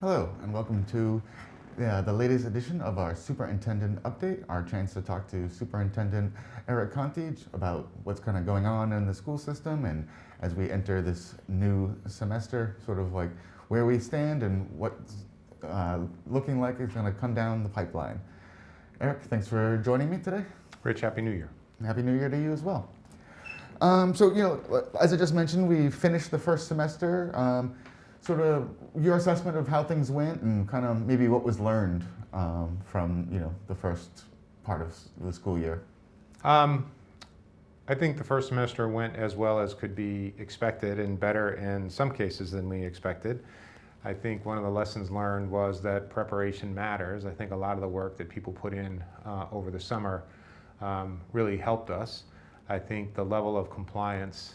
Hello, and welcome to the latest edition of our Superintendent Update, our chance to talk to Superintendent Eric Conti about what's kind of going on in the school system, and as we enter this new semester, sort of like where we stand and what's looking like it's going to come down the pipeline. Eric, thanks for joining me today. Rich, Happy New Year. Happy New Year to you as well. As I just mentioned, we finished the first semester. Sort of your assessment of how things went and kind of maybe what was learned from the first part of the school year. I think the first semester went as well as could be expected and better in some cases than we expected. I think one of the lessons learned was that preparation matters. I think a lot of the work that people put in over the summer really helped us. I think the level of compliance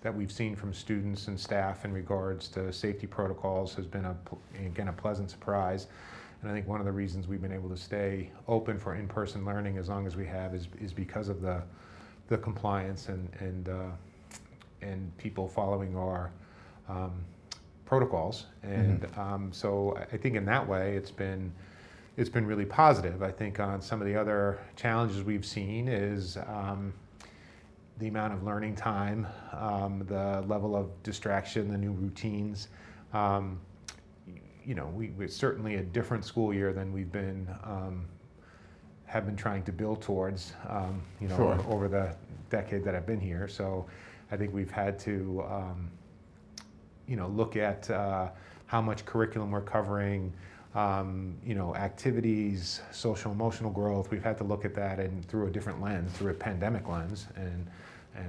that we've seen from students and staff in regards to safety protocols has been, again, a pleasant surprise. And I think one of the reasons we've been able to stay open for in-person learning as long as we have is because of the compliance and people following our protocols. And so I think in that way it's been really positive. I think on some of the other challenges we've seen is the amount of learning time, the level of distraction, the new routines. We're certainly a different school year than we've have been trying to build towards, Sure. over the decade that I've been here. So I think we've had to, look at how much curriculum we're covering, activities, social emotional growth. We've had to look at that through a different lens, through a pandemic lens, and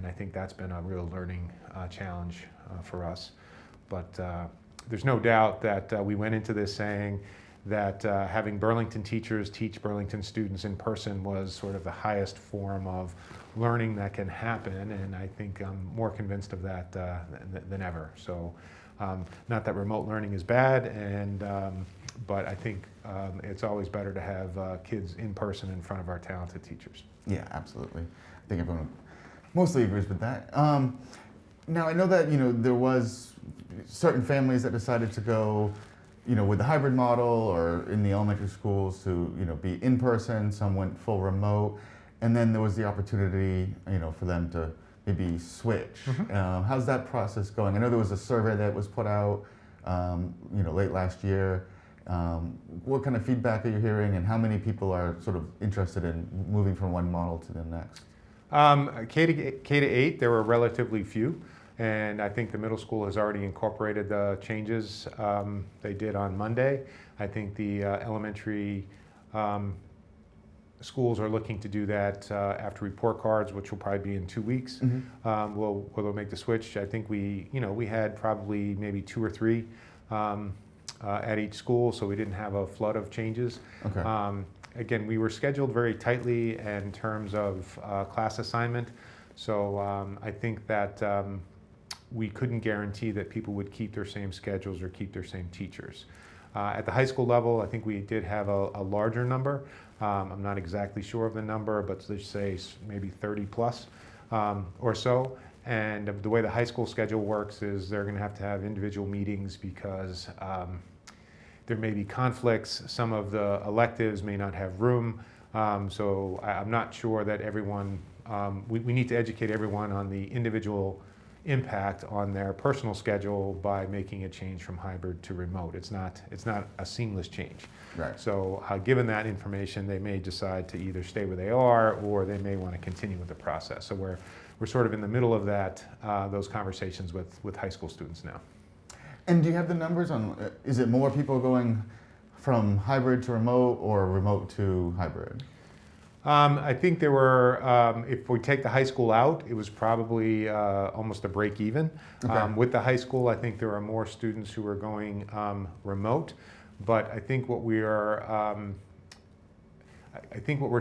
I think that's been a real learning challenge for us. But there's no doubt that we went into this saying that having Burlington teachers teach Burlington students in person was sort of the highest form of learning that can happen, and I think I'm more convinced of that than ever. So not that remote learning is bad, but I think it's always better to have kids in person in front of our talented teachers. Yeah, absolutely. I think everyone mostly agrees with that. Now I know that there was certain families that decided to go, with the hybrid model or in the elementary schools to be in person. Some went full remote, and then there was the opportunity for them to maybe switch. How's that process going? I know there was a survey that was put out late last year. What kind of feedback are you hearing, and how many people are sort of interested in moving from one model to the next? K to 8, there were relatively few, and I think the middle school has already incorporated the changes they did on Monday. I think the elementary schools are looking to do that after report cards, which will probably be in 2 weeks. We'll make the switch. I think we had probably maybe 2 or 3 at each school, so we didn't have a flood of changes. Okay. Again, we were scheduled very tightly in terms of class assignment, so I think that we couldn't guarantee that people would keep their same schedules or keep their same teachers. At the high school level, I think we did have a larger number. I'm not exactly sure of the number, but let's say maybe 30 plus or so. And the way the high school schedule works is they're going to have individual meetings because there may be conflicts. Some of the electives may not have room. So I'm not sure that everyone, we need to educate everyone on the individual impact on their personal schedule by making a change from hybrid to remote. It's not a seamless change. Right. So given that information, they may decide to either stay where they are or they may want to continue with the process. So we're sort of in the middle of those conversations with high school students now. And do you have the numbers on, is it more people going from hybrid to remote or remote to hybrid? I think there were, if we take the high school out, it was probably almost a break even. Okay. With the high school, I think there are more students who are going remote, but I think what we're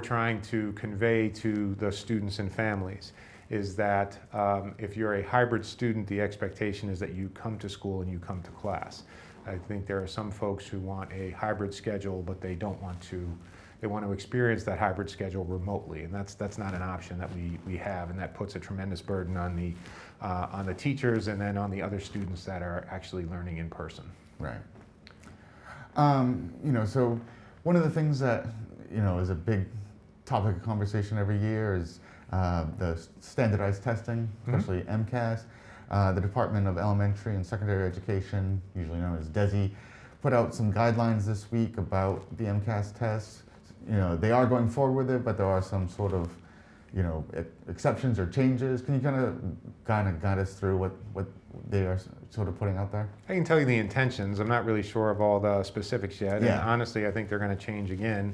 trying to convey to the students and families is that if you're a hybrid student, the expectation is that you come to school and you come to class. I think there are some folks who want a hybrid schedule, but they want to experience that hybrid schedule remotely, and that's not an option that we have, and that puts a tremendous burden on the teachers and then on the other students that are actually learning in person. Right. So one of the things that, is a big topic of conversation every year is the standardized testing, especially MCAS. The Department of Elementary and Secondary Education, usually known as DESE, put out some guidelines this week about the MCAS tests. They are going forward with it, but there are some sort of, exceptions or changes. Can you kind of guide us through what they are sort of putting out there? I can tell you the intentions. I'm not really sure of all the specifics yet. Yeah. And honestly, I think they're going to change again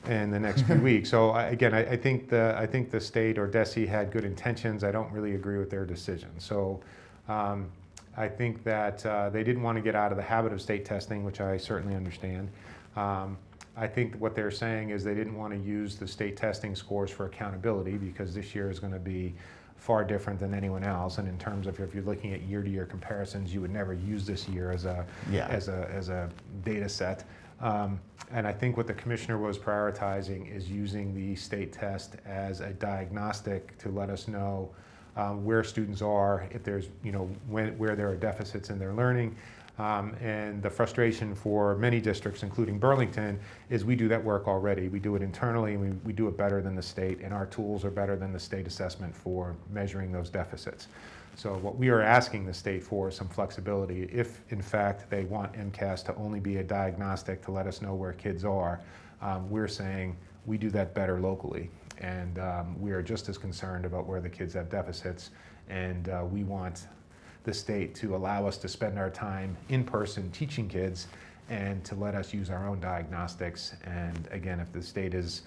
in the next few weeks. So I think the state or DESE had good intentions. I don't really agree with their decision. So I think that they didn't want to get out of the habit of state testing, which I certainly understand. I think what they're saying is they didn't want to use the state testing scores for accountability, because this year is going to be far different than anyone else. And in terms of if you're looking at year-to-year comparisons, you would never use this year as a data set. And I think what the commissioner was prioritizing is using the state test as a diagnostic to let us know where students are, if there's, where there are deficits in their learning. And the frustration for many districts, including Burlington, is we do that work already. We do it internally, and we do it better than the state, and our tools are better than the state assessment for measuring those deficits. So what we are asking the state for is some flexibility. If, in fact, they want MCAS to only be a diagnostic to let us know where kids are, we're saying we do that better locally. And we are just as concerned about where the kids have deficits, and we want the state to allow us to spend our time in person teaching kids and to let us use our own diagnostics. And again, if the state is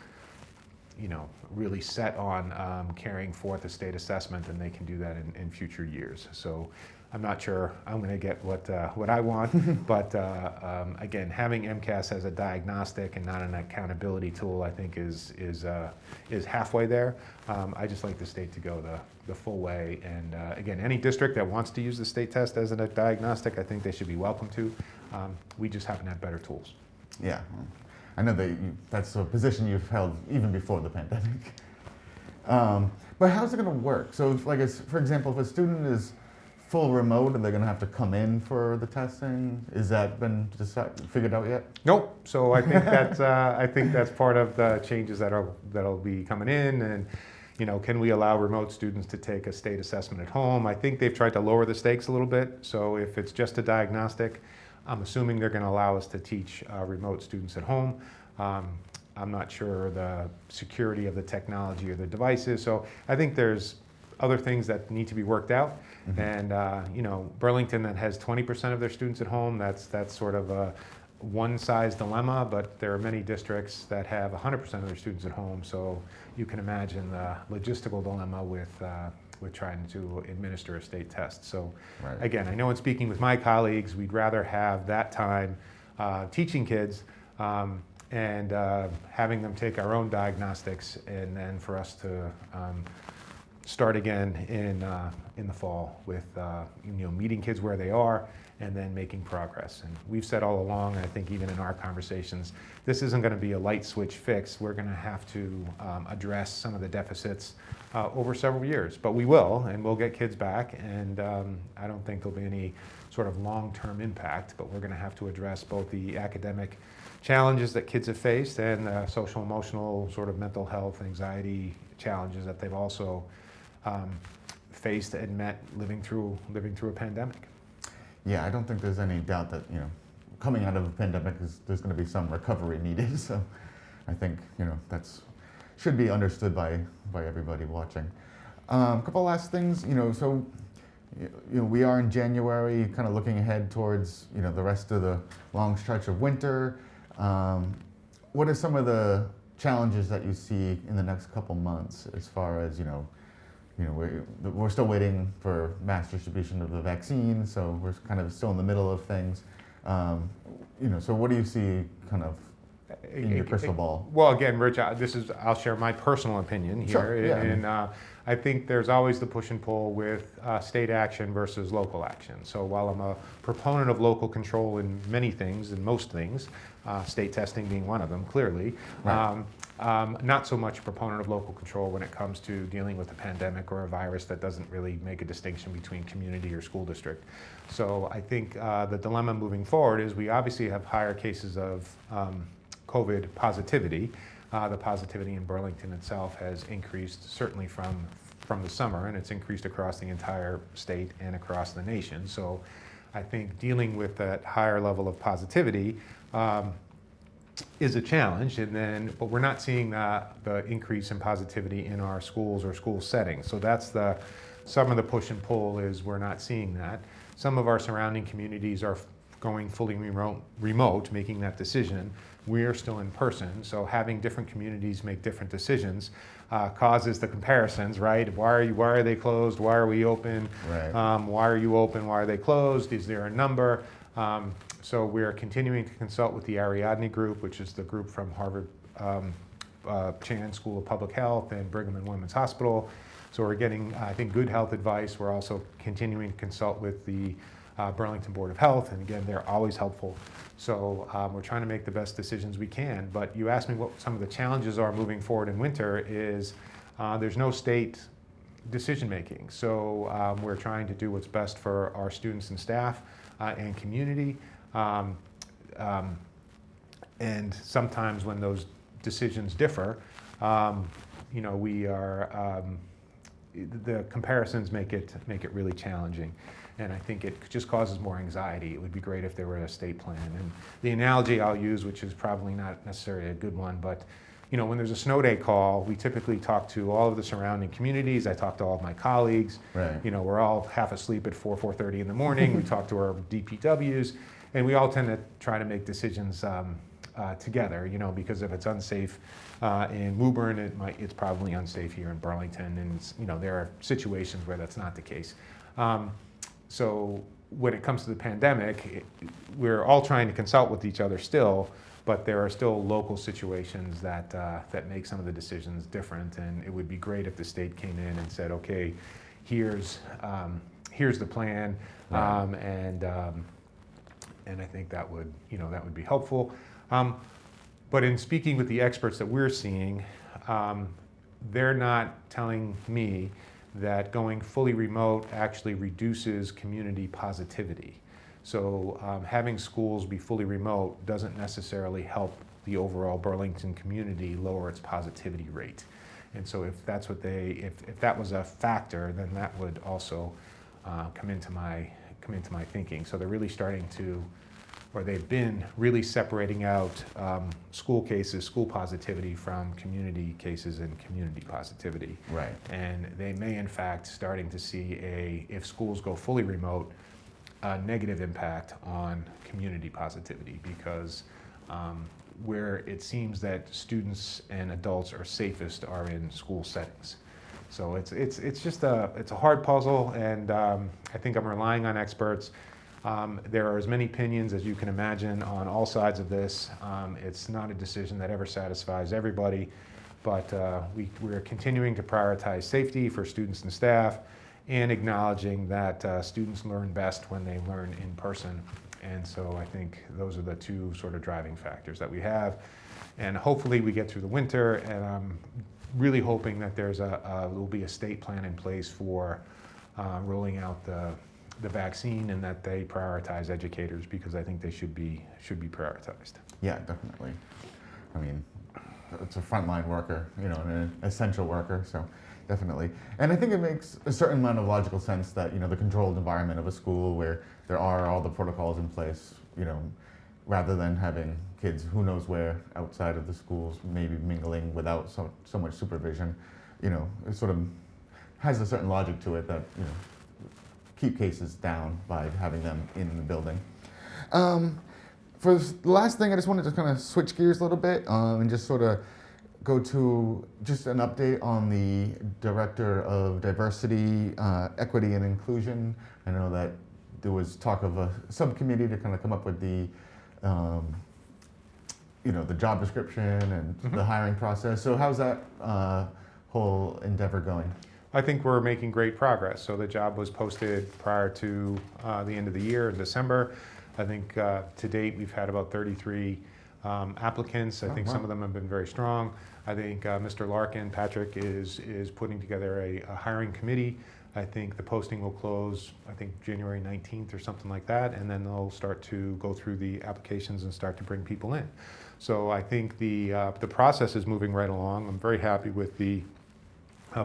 really set on carrying forth a state assessment, then they can do that in future years. So I'm not sure I'm going to get what I want, but again, having MCAS as a diagnostic and not an accountability tool, I think is halfway there. I just like the state to go the full way. And again, any district that wants to use the state test as a diagnostic, I think they should be welcome to. We just happen to have better tools. Yeah, I know that's a position you've held even before the pandemic. But how's it going to work? So, for example, if a student is full remote and they're going to have to come in for the testing, is that been figured out yet? Nope. So I think that's part of the changes that'll be coming in. And can we allow remote students to take a state assessment at home? I think they've tried to lower the stakes a little bit. So if it's just a diagnostic, I'm assuming they're going to allow us to teach remote students at home. I'm not sure the security of the technology or the devices. So I think there's other things that need to be worked out. Mm-hmm. And Burlington, that has 20% of their students at home, that's sort of a one-size dilemma, but there are many districts that have 100% of their students at home. So you can imagine the logistical dilemma with trying to administer a state test. So right. Again, I know in speaking with my colleagues, we'd rather have that time teaching kids and having them take our own diagnostics, and then for us to start again in the fall with meeting kids where they are and then making progress. And we've said all along, and I think even in our conversations, this isn't going to be a light switch fix. We're going to have to address some of the deficits over several years, but we will, and we'll get kids back. And I don't think there'll be any sort of long-term impact, but we're going to have to address both the academic challenges that kids have faced and social, emotional, sort of mental health, anxiety challenges that they've also faced and met living through a pandemic. Yeah, I don't think there's any doubt that coming out of a pandemic there's going to be some recovery needed. So I think that's should be understood by everybody watching. A couple last things, so we are in January, kind of looking ahead towards the rest of the long stretch of winter. What are some of the challenges that you see in the next couple months as far as we're still waiting for mass distribution of the vaccine, so we're kind of still in the middle of things. So what do you see kind of in your crystal ball? Well, again, Rich, I'll share my personal opinion here. Sure, yeah. And I think there's always the push and pull with state action versus local action. So while I'm a proponent of local control in many things, in most things, state testing being one of them, clearly, right. not so much a proponent of local control when it comes to dealing with a pandemic or a virus that doesn't really make a distinction between community or school district. So I think the dilemma moving forward is we obviously have higher cases of COVID positivity. The positivity in Burlington itself has increased certainly from the summer, and it's increased across the entire state and across the nation. So I think dealing with that higher level of positivity is a challenge, but we're not seeing the increase in positivity in our schools or school settings. So that's some of the push and pull is we're not seeing that. Some of our surrounding communities are going fully remote, making that decision. We're still in person, so having different communities make different decisions causes the comparisons, right? Why are they closed? Why are we open? Right. Why are you open? Why are they closed? Is there a number? So we're continuing to consult with the Ariadne Group, which is the group from Harvard Chan School of Public Health and Brigham and Women's Hospital. So we're getting, I think, good health advice. We're also continuing to consult with the Burlington Board of Health, and again, they're always helpful. So we're trying to make the best decisions we can. But you asked me what some of the challenges are moving forward in winter is there's no state decision making. So we're trying to do what's best for our students and staff and community. And sometimes when those decisions differ, we are, the comparisons make it really challenging. And I think it just causes more anxiety. It would be great if there were a state plan. And the analogy I'll use, which is probably not necessarily a good one, but when there's a snow day call, we typically talk to all of the surrounding communities. I talk to all of my colleagues. Right. We're all half asleep at 4:30 in the morning. We talk to our DPWs, and we all tend to try to make decisions together, because if it's unsafe in Woburn, it's probably unsafe here in Burlington. And there are situations where that's not the case. So when it comes to the pandemic, we're all trying to consult with each other still, but there are still local situations that make some of the decisions different. And it would be great if the state came in and said, okay, here's the plan, Right. And I think that would be helpful. But in speaking with the experts that we're seeing, they're not telling me that going fully remote actually reduces community positivity. So having schools be fully remote doesn't necessarily help the overall Burlington community lower its positivity rate. And so if that's what if that was a factor, then that would also come into my thinking. So they're really starting to, or they've been really separating out school cases, school positivity from community cases and community positivity. Right. And they may in fact starting to see if schools go fully remote, a negative impact on community positivity, because where it seems that students and adults are safest are in school settings. So it's just a hard puzzle, and I think I'm relying on experts. There are as many opinions as you can imagine on all sides of this. It's not a decision that ever satisfies everybody, but we're continuing to prioritize safety for students and staff, and acknowledging that students learn best when they learn in person. And so I think those are the two sort of driving factors that we have. And hopefully we get through the winter, and I'm really hoping that there will be a state plan in place for rolling out the vaccine, and that they prioritize educators, because I think they should be prioritized. Yeah, definitely. I mean, it's a frontline worker, an essential worker, so definitely. And I think it makes a certain amount of logical sense that, the controlled environment of a school where there are all the protocols in place, rather than having kids who knows where outside of the schools, maybe mingling without so much supervision, it sort of has a certain logic to it that, keep cases down by having them in the building. For the last thing, I just wanted to kind of switch gears a little bit and just sort of go to just an update on the Director of Diversity, Equity, and Inclusion. I know that there was talk of a subcommittee to kind of come up with the job description and the hiring process. So how's that whole endeavor going? I think we're making great progress. So the job was posted prior to the end of the year in December. I think to date we've had about 33 applicants. I think wow. some of them have been very strong. I think Mr. Larkin, Patrick, is putting together a hiring committee. I think the posting will close, I think, January 19th or something like that, and then they'll start to go through the applications and start to bring people in. So I think the process is moving right along. I'm very happy with the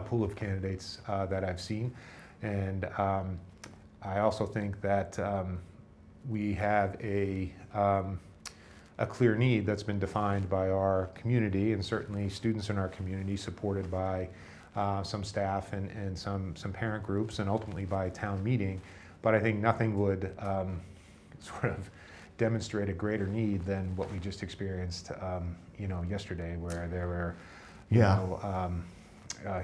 pool of candidates that I've seen, and I also think that we have a clear need that's been defined by our community, and certainly students in our community, supported by some staff and some parent groups, and ultimately by town meeting. But I think nothing would sort of demonstrate a greater need than what we just experienced, yesterday, where there were,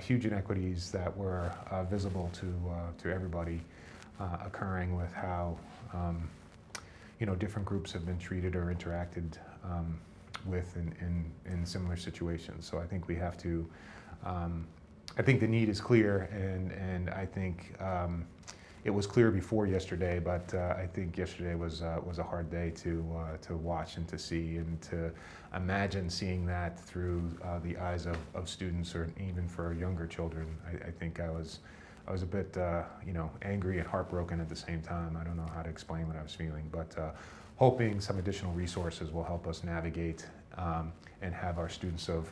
huge inequities that were visible to everybody, occurring with how different groups have been treated or interacted with in similar situations. So I think we have to. I think the need is clear, and I think it was clear before yesterday. But I think yesterday was a hard day to watch and to see, and to imagine seeing that through the eyes of students, or even for younger children. I think I was a bit angry and heartbroken at the same time. I don't know how to explain what I was feeling, but hoping some additional resources will help us navigate and have our students of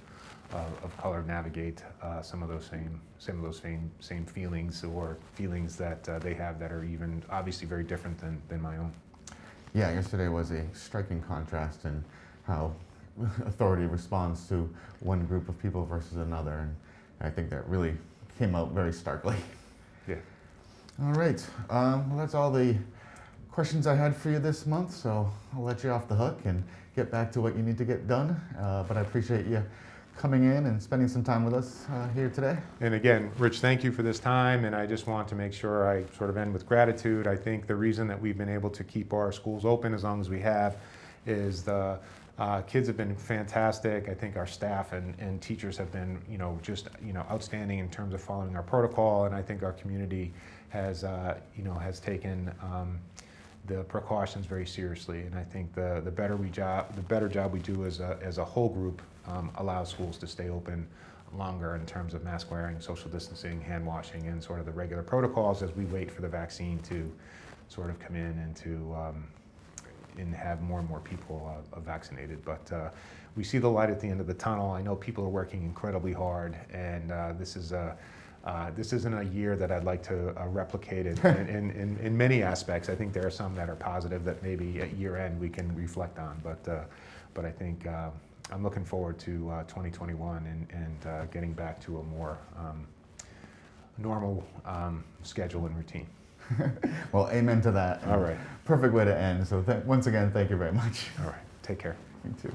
color navigate some of those same feelings, or feelings that they have that are even obviously very different than my own. Yeah, yesterday was a striking contrast in how authority responds to one group of people versus another, and I think that really came out very starkly. Yeah. All right. Well, that's all the questions I had for you this month, so I'll let you off the hook and get back to what you need to get done. But I appreciate you coming in and spending some time with us here today. And again, Rich, thank you for this time, and I just want to make sure I sort of end with gratitude. I think the reason that we've been able to keep our schools open as long as we have is the kids have been fantastic. I think our staff and teachers have been, outstanding in terms of following our protocol, and I think our community has taken the precautions very seriously. And I think the better job we do as a whole group allows schools to stay open longer in terms of mask wearing, social distancing, hand washing, and sort of the regular protocols as we wait for the vaccine to sort of come in and have more and more people vaccinated. But we see the light at the end of the tunnel. I know people are working incredibly hard, and this isn't a year that I'd like to replicate in many aspects. I think there are some that are positive that maybe at year end we can reflect on. But I think I'm looking forward to 2021 and getting back to a more normal schedule and routine. Well, amen to that. All right. Perfect way to end. So once again, thank you very much. All right. Take care. You too.